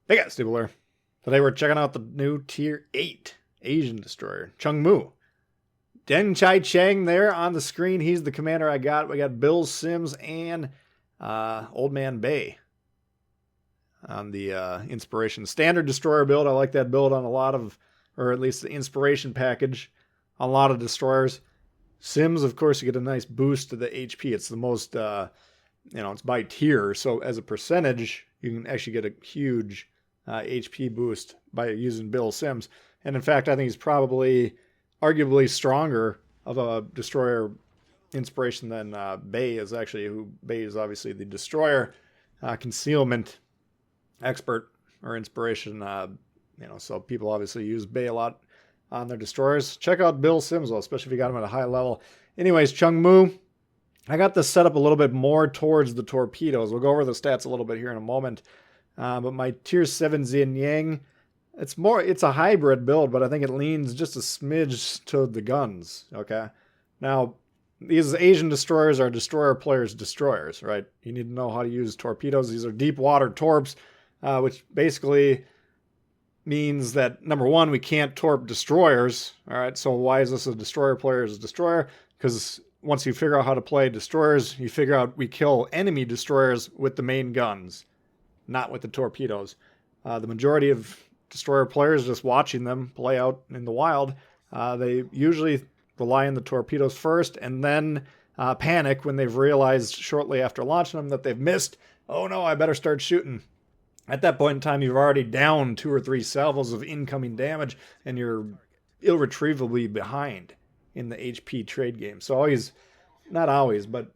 Hey guys, Tbull here. Today we're checking out the new Tier 8 Asian destroyer, Chung Mu. Deng Chai Chang there on the screen. He's the commander I got. We got Bill Sims and Old Man Bay on the Inspiration Standard Destroyer build. I like that build on a lot of, or at least the Inspiration package on a lot of destroyers. Sims, of course, you get a nice boost to the HP. It's the most, it's by tier. So as a percentage, you can actually get a huge HP boost by using Bill Sims. And in fact, I think he's probably arguably stronger of a destroyer inspiration than Bay is actually, who Bay is obviously the destroyer concealment expert or inspiration. So people obviously use Bay a lot on their destroyers. Check out Bill Sims, especially if you got him at a high level. Anyways, Chung Mu, I got this set up a little bit more towards the torpedoes. We'll go over the stats a little bit here in a moment. But my Tier 7 Xin Yang, it's a hybrid build, but I think it leans just a smidge to the guns, okay? Now, these Asian destroyers are destroyer players' destroyers, right? You need to know how to use torpedoes. These are deep water torps, which basically means that, number one, we can't torp destroyers, all right? So why is this a destroyer player's destroyer? Because once you figure out how to play destroyers, you figure out we kill enemy destroyers with the main guns, not with the torpedoes. The majority of destroyer players, just watching them play out in the wild, they usually rely on the torpedoes first and then panic when they've realized shortly after launching them that they've missed. Oh no, I better start shooting. At that point in time, you've already downed 2 or 3 salvos of incoming damage and you're irretrievably behind in the HP trade game. So always, not always, but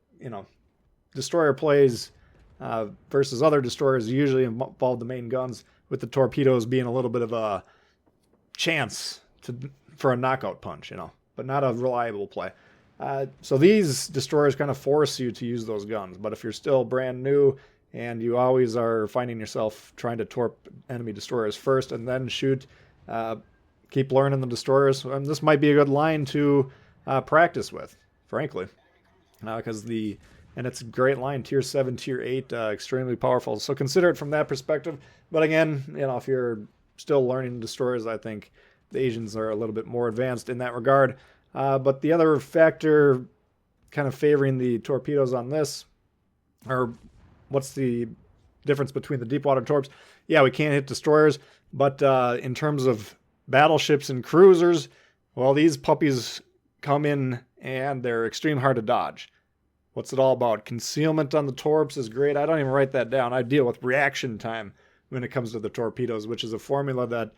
destroyer plays versus other destroyers usually involve the main guns, with the torpedoes being a little bit of a chance for a knockout punch, but not a reliable play. So these destroyers kind of force you to use those guns. But if you're still brand new and you always are finding yourself trying to torp enemy destroyers first and then shoot, keep learning the destroyers. And this might be a good line to practice with, frankly, because and it's a great line, Tier 7, Tier 8, extremely powerful. So consider it from that perspective. But again, if you're still learning destroyers, I think the Asians are a little bit more advanced in that regard. But the other factor kind of favoring the torpedoes on this, or what's the difference between the deep water torps? Yeah, we can't hit destroyers, but in terms of battleships and cruisers, well, these puppies come in and they're extreme hard to dodge. What's it all about? Concealment on the torps is great. I don't even write that down. I deal with reaction time when it comes to the torpedoes, which is a formula that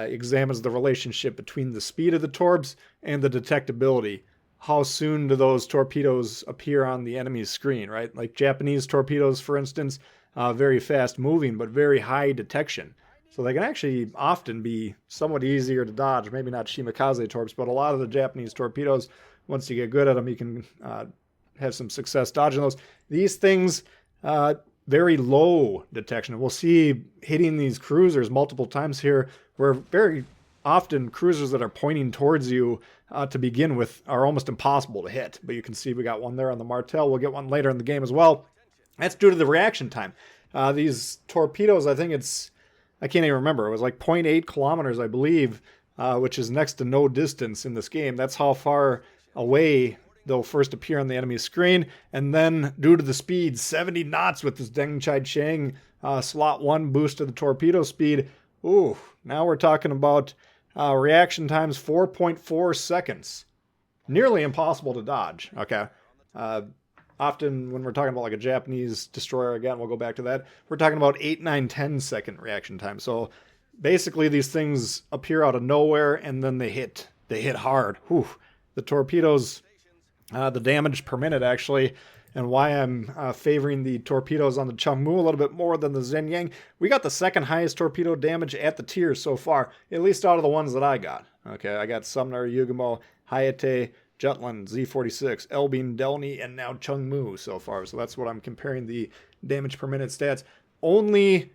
examines the relationship between the speed of the torps and the detectability. How soon do those torpedoes appear on the enemy's screen, right? Like Japanese torpedoes, for instance, very fast moving, but very high detection. So they can actually often be somewhat easier to dodge. Maybe not Shimakaze torps, but a lot of the Japanese torpedoes, once you get good at them, you can have some success dodging those. These things, very low detection. We'll see hitting these cruisers multiple times here, where very often cruisers that are pointing towards you to begin with are almost impossible to hit. But you can see we got one there on the Martel. We'll get one later in the game as well. That's due to the reaction time. These torpedoes, I can't even remember. It was like 0.8 kilometers, I believe, which is next to no distance in this game. That's how far away they'll first appear on the enemy's screen, and then due to the speed, 70 knots with this Deng Chai Chang slot 1 boost to the torpedo speed. Ooh, now we're talking about reaction times 4.4 seconds. Nearly impossible to dodge, okay? Often when we're talking about like a Japanese destroyer, again, we'll go back to that, we're talking about 8, 9, 10 second reaction time. So basically these things appear out of nowhere and then they hit hard. Whew. The torpedoes, the damage per minute actually, and why I'm favoring the torpedoes on the Chung Mu a little bit more than the Xin Yang. We got the second highest torpedo damage at the tier so far, at least out of the ones that I got. Okay, I got Sumner, Yugumo, Hayate, Jutland, Z46, Elbeen, Delny, and now Chung Mu so far. So that's what I'm comparing the damage per minute stats. Only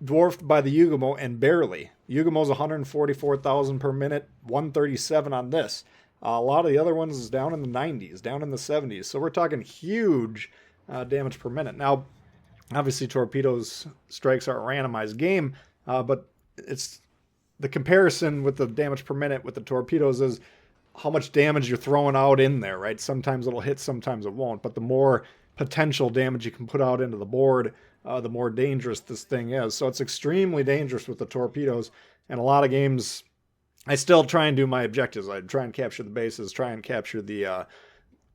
dwarfed by the Yugumo, and barely. Yugumo's 144,000 per minute, 137 on this. A lot of the other ones is down in the 90s, down in the 70s. So we're talking huge damage per minute. Now, Obviously, torpedoes strikes are a randomized game, but it's the comparison with the damage per minute with the torpedoes is how much damage you're throwing out in there, right? Sometimes it'll hit, sometimes it won't. But the more potential damage you can put out into the board, the more dangerous this thing is. So it's extremely dangerous with the torpedoes. And a lot of games, I still try and do my objectives. I try and capture the bases, try and capture the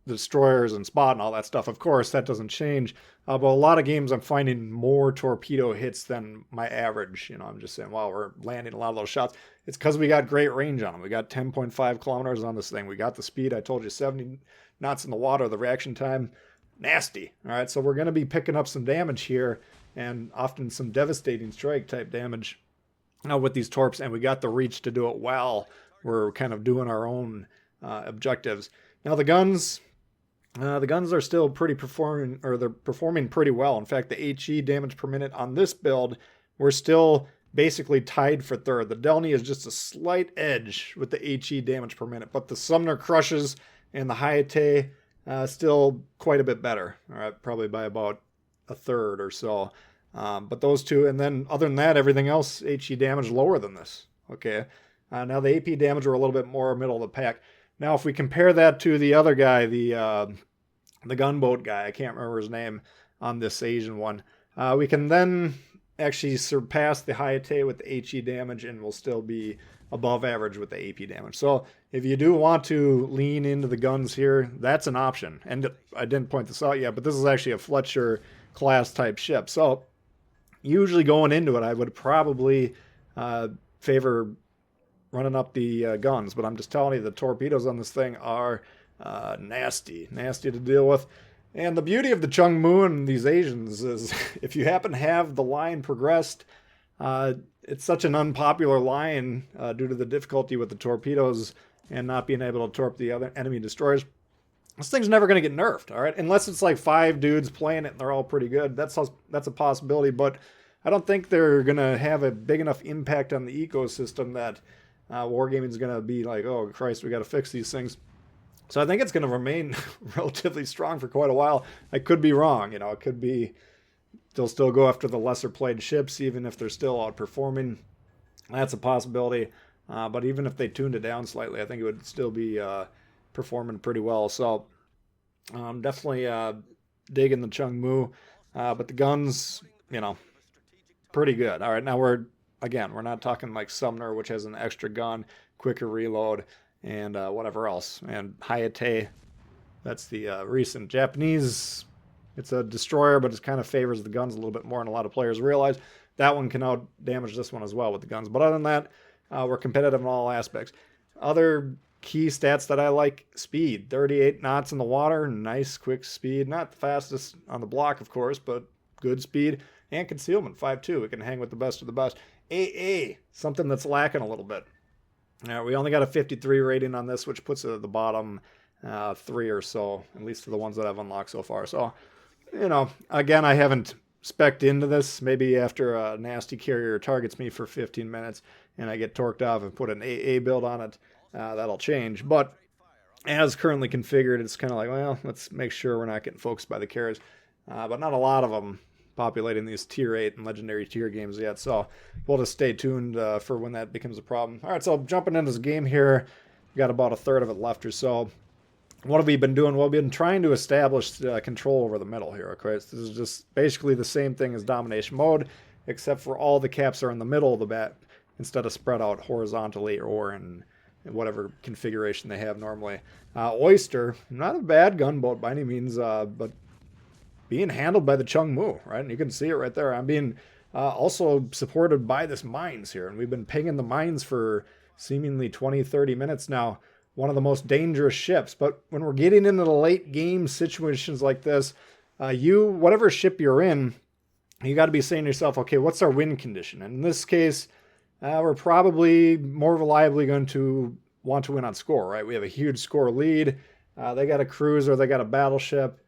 destroyers and spot and all that stuff. Of course, that doesn't change. But a lot of games, I'm finding more torpedo hits than my average. I'm just saying, wow, we're landing a lot of those shots. It's because we got great range on them. We got 10.5 kilometers on this thing. We got the speed. I told you 70 knots in the water. The reaction time, nasty. All right, so we're going to be picking up some damage here and often some devastating strike type damage with these torps. And we got the reach to do it well. We're kind of doing our own objectives. Now the guns are still they're performing pretty well. In fact, the HE damage per minute on this build, we're still basically tied for third. The Delny is just a slight edge with the HE damage per minute, but the Sumner crushes and the Hayate still quite a bit better. All right, probably by about a third or so. But those two, and then other than that, everything else HE damage lower than this. Okay, now the AP damage are a little bit more middle of the pack. Now, if we compare that to the other guy, the gunboat guy, I can't remember his name on this Asian one, we can then actually surpass the Hayate with the HE damage and will still be above average with the AP damage. So if you do want to lean into the guns here, that's an option. And I didn't point this out yet, but this is actually a Fletcher class type ship. So usually going into it, I would probably favor running up the guns, but I'm just telling you, the torpedoes on this thing are nasty to deal with. And the beauty of the Chung Mu and these Asians is if you happen to have the line progressed, it's such an unpopular line due to the difficulty with the torpedoes and not being able to torp the other enemy destroyers. This thing's never going to get nerfed, all right? Unless it's like 5 dudes playing it and they're all pretty good. That's a possibility, but I don't think they're going to have a big enough impact on the ecosystem that Wargaming is going to be like, oh, Christ, we got to fix these things. So I think it's going to remain relatively strong for quite a while. I could be wrong. It could be they'll still go after the lesser played ships, even if they're still outperforming. That's a possibility. But even if they tuned it down slightly, I think it would still be performing pretty well. So definitely digging the Chung Mu. But the guns, pretty good. All right, now we're not talking like Sumner, which has an extra gun, quicker reload, and whatever else. And Hayate, that's the recent Japanese. It's a destroyer, but it kind of favors the guns a little bit more, and a lot of players realize that one can out damage this one as well with the guns. But other than that, we're competitive in all aspects. Other key stats that I like: speed, 38 knots in the water, nice quick speed, not the fastest on the block, of course, but good speed. And concealment, 5.2. We can hang with the best of the best. AA, something that's lacking a little bit. Now, we only got a 53 rating on this, which puts it at the bottom 3 or so, at least for the ones that I've unlocked so far. So, again, I haven't spec'd into this. Maybe after a nasty carrier targets me for 15 minutes and I get torqued off and put an AA build on it, that'll change. But as currently configured, it's kind of like, well, let's make sure we're not getting focused by the carriers. But not a lot of them populating these tier 8 and legendary tier games yet, so we'll just stay tuned for when that becomes a problem. All right, so jumping into this game here, we got about a third of it left or so. What have we been doing? Well, we've been trying to establish control over the middle here, okay? So this is just basically the same thing as domination mode, except for all the caps are in the middle of the bat instead of spread out horizontally or in whatever configuration they have normally. Oyster, not a bad gunboat by any means, but being handled by the Chung Mu, right? And you can see it right there. I'm being also supported by this mines here, and we've been pinging the mines for seemingly 20, 30 minutes now. One of the most dangerous ships. But when we're getting into the late game situations like this, whatever ship you're in, you got to be saying to yourself, okay, what's our win condition? And in this case, we're probably more reliably going to want to win on score, right? We have a huge score lead. They got a cruiser, they got a battleship.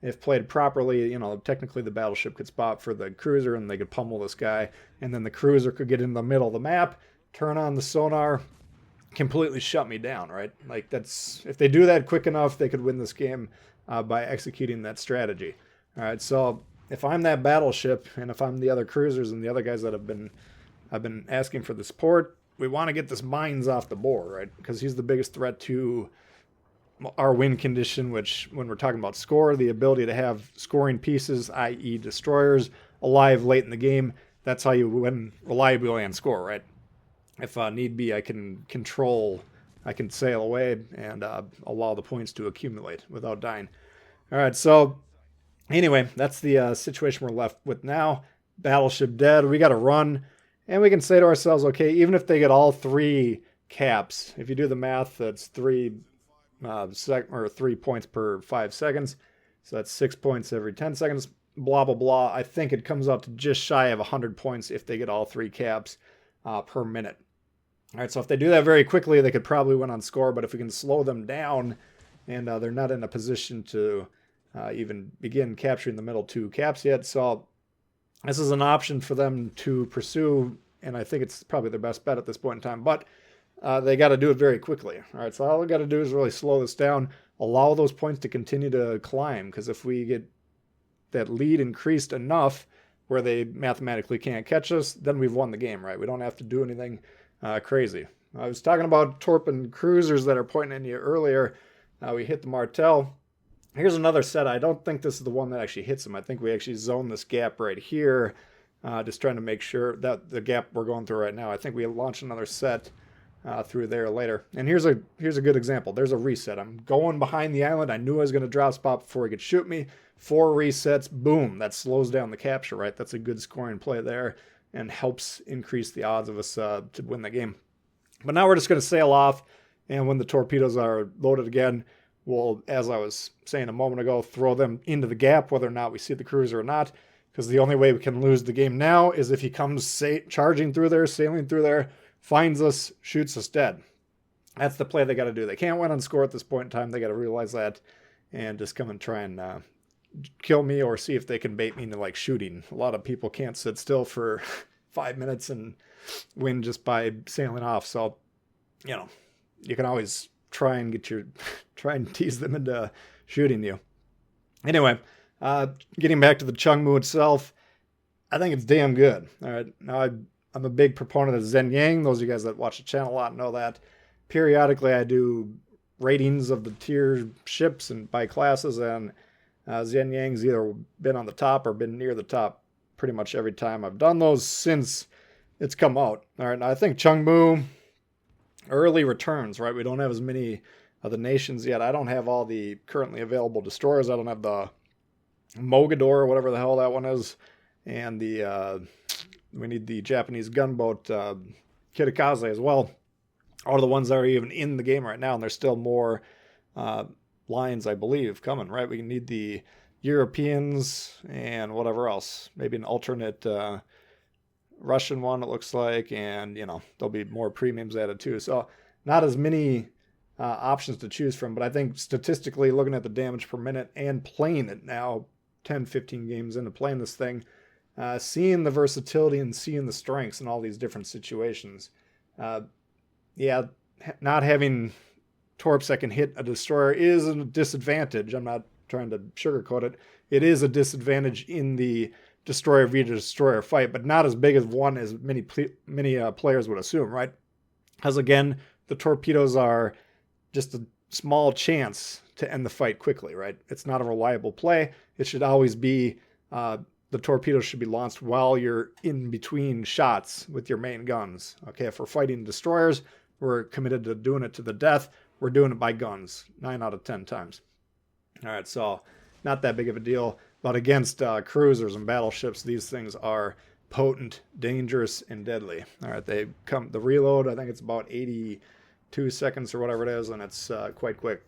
If played properly, technically the battleship could spot for the cruiser and they could pummel this guy. And then the cruiser could get in the middle of the map, turn on the sonar, completely shut me down, right? Like if they do that quick enough, they could win this game by executing that strategy. All right, so if I'm that battleship and if I'm the other cruisers and the other guys that I've been asking for the support, we want to get this mines off the board, right? Because he's the biggest threat to our win condition, which when we're talking about score, the ability to have scoring pieces, i.e. destroyers, alive late in the game. That's how you win reliably and score, right? If need be, I can sail away and allow the points to accumulate without dying. All right, so anyway, that's the situation we're left with now. Battleship dead. We got to run, and we can say to ourselves, okay, even if they get all 3 caps, if you do the math, that's 3 points per 5 seconds. So that's 6 points every 10 seconds. Blah blah blah. I think it comes out to just shy of 100 points if they get all 3 caps per minute. All right, so if they do that very quickly, they could probably win on score. But if we can slow them down, and they're not in a position to even begin capturing the middle 2 caps yet, so this is an option for them to pursue, and I think it's probably their best bet at this point in time. But they got to do it very quickly. All right, so all we got to do is really slow this down, allow those points to continue to climb, because if we get that lead increased enough where they mathematically can't catch us, then we've won the game, right? We don't have to do anything crazy. I was talking about torp and cruisers that are pointing at you earlier. We hit the Martel. Here's another set. I don't think this is the one that actually hits them. I think we actually zone this gap right here, just trying to make sure that the gap we're going through right now. I think we launch another set through there later. And here's a good example. There's a reset. I'm going behind the island. I knew I was going to drop spot before he could shoot me. 4 resets. Boom. That slows down the capture, right? That's a good scoring play there and helps increase the odds of us to win the game. But now we're just going to sail off, and when the torpedoes are loaded again, we'll, as I was saying a moment ago, throw them into the gap, whether or not we see the cruiser or not, because the only way we can lose the game now is if he comes charging through there, sailing through there, finds us, shoots us dead. That's the play they got to do. They can't win on score at this point in time. They got to realize that and just come and try and kill me or see if they can bait me into like shooting. A lot of people can't sit still for 5 minutes and win just by sailing off. So, you know, you can always try and tease them into shooting you. Anyway, getting back to the Chung Mu itself, I think it's damn good. All right, now I'm a big proponent of Zen Yang. Those of you guys that watch the channel a lot know that. Periodically, I do ratings of the tier ships and by classes, and Zen Yang's either been on the top or been near the top pretty much every time I've done those since it's come out. All right, now I think Chung Mu, early returns, right? We don't have as many of the nations yet. I don't have all the currently available destroyers. I don't have the Mogador or whatever the hell that one is, and we need the Japanese gunboat Kitakaze as well. All the ones that are even in the game right now, and there's still more lines, I believe, coming, right? We need the Europeans and whatever else. Maybe an alternate Russian one, it looks like, and, you know, there'll be more premiums added too. So not as many options to choose from, but I think statistically, looking at the damage per minute and playing it now, 10, 15 games into playing this thing, seeing the versatility and seeing the strengths in all these different situations. Yeah, not having torps that can hit a destroyer is a disadvantage. I'm not trying to sugarcoat it. It is a disadvantage in the destroyer v destroyer fight, but not as big as one as many players would assume, right? Because again, the torpedoes are just a small chance to end the fight quickly, right? It's not a reliable play. It should always be the torpedoes should be launched while you're in between shots with your main guns. Okay, if we're fighting destroyers, we're committed to doing it to the death. We're doing it by guns 9 out of 10 times. All right, so not that big of a deal. But against cruisers and battleships, these things are potent, dangerous, and deadly. All right, the reload, I think it's about 82 seconds or whatever it is, and it's quite quick.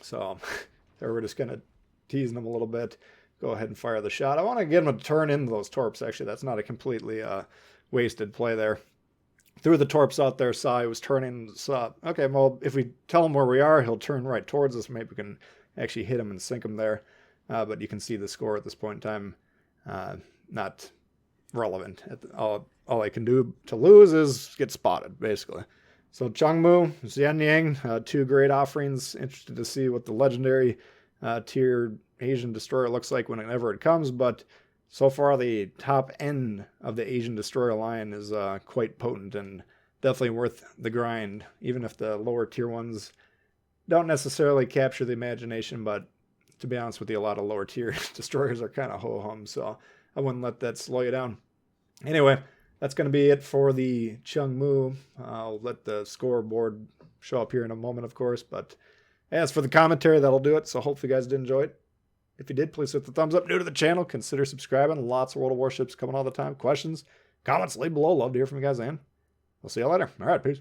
So we're just kind of teasing them a little bit. Go ahead and fire the shot. I want to get them to turn into those torps, actually. That's not a completely wasted play there. Threw the torps out there, saw he was turning, saw, okay, well, if we tell him where we are, he'll turn right towards us. Maybe we can actually hit him and sink him there. But you can see the score at this point in time, not relevant. All I can do to lose is get spotted, basically. So Chung Mu, Xian Yang, 2 great offerings. Interested to see what the legendary tier Asian destroyer looks like whenever it comes, but so far the top end of the Asian destroyer line is quite potent and definitely worth the grind, even if the lower tier ones don't necessarily capture the imagination. But to be honest with you, a lot of lower tier destroyers are kind of ho-hum, so I wouldn't let that slow you down. Anyway, that's going to be it for the Chung Mu. I'll let the scoreboard show up here in a moment, of course, but as for the commentary, that'll do it. So hopefully you guys did enjoy it. If you did, please hit the thumbs up. New to the channel, consider subscribing. Lots of World of Warships coming all the time. Questions, comments, leave below. Love to hear from you guys, and we'll see you later. All right, peace.